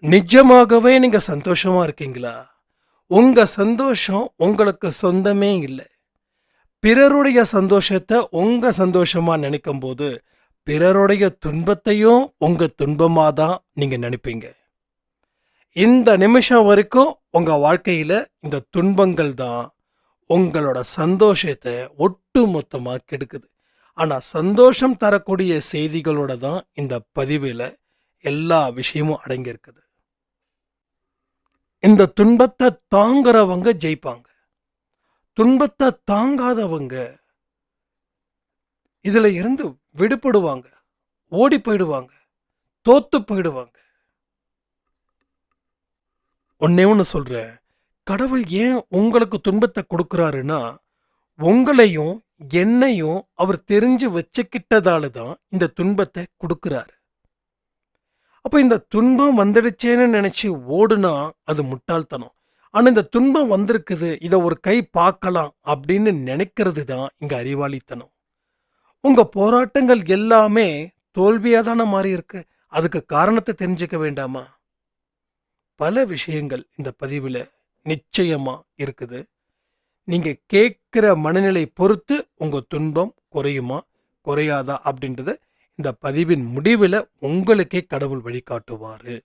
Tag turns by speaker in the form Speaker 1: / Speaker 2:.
Speaker 1: நிஜமாகவே நீங்க சந்தோஷமா இருக்கீங்களா? உங்க சந்தோஷம் உங்களுக்கு சொந்தமே இல்ல. பிறருடைய சந்தோஷத்த உங்க சந்தோஷமா நெனைக்கும்போது, பிறருடைய துன்பத்தையும் உங்க துன்பமா தான் நீங்க நெனைப்பீங்க. இந்த நிமிஷம் வரைக்கும் உங்க வாழ்க்கையில இந்த துன்பங்கள் தான் உங்களோட சந்தோஷத்த ஒட்டுமொத்தமா கெடுக்குது. ஆனா சந்தோஷம் தரக்கூடிய செய்திகளோட தான் இந்த பதிவில எல்லா விஷயமும் அடங்கியிருக்குது. இந்த துன்பத்த தாங்குறவங்க ஜெயிப்பாங்க. துன்பத்த தாங்காதவங்க இதுல இருந்து விடுபடுவாங்க. ஓடி போயிடுவாங்க. தோத்து போயிடுவாங்க. ஒண்ணே ஒண்ணு சொல்றேன். கடவுள் ஏன் உங்களுக்கு துன்பத்த குடுக்குறாருன்னா, உங்களையும், என்னையும் அவர் தெரிஞ்சு வச்சுக்கிட்டதால தான் இந்த துன்பத்த குடுக்குறாரு. அப்ப இந்த துன்பம் வந்துடுச்சேன்னு நெனச்சு ஓடுனா, அது முட்டாள்தனம். ஆனா இந்த துன்பம் வந்திருக்குது, இத ஒரு கை பார்க்கலாம் அப்படின்னு நெனைக்கிறது தான் இங்க அறிவாளித்தனம். உங்க போராட்டங்கள் எல்லாமே தோல்வியா தான மாறியிருக்கு. அதுக்கு காரணத்த தெரிஞ்சுக்க வேண்டாமா? பல விஷயங்கள் இந்த பதிவுல நிச்சயமா இருக்குது. நீங்க கேட்கிற மனநிலை பொறுத்து உங்க துன்பம் குறையுமா, குறையாதா அப்படின்றத இந்த பதிவின் முடிவில உங்களுக்கே கடவுள் வழிகாட்டுவாரு.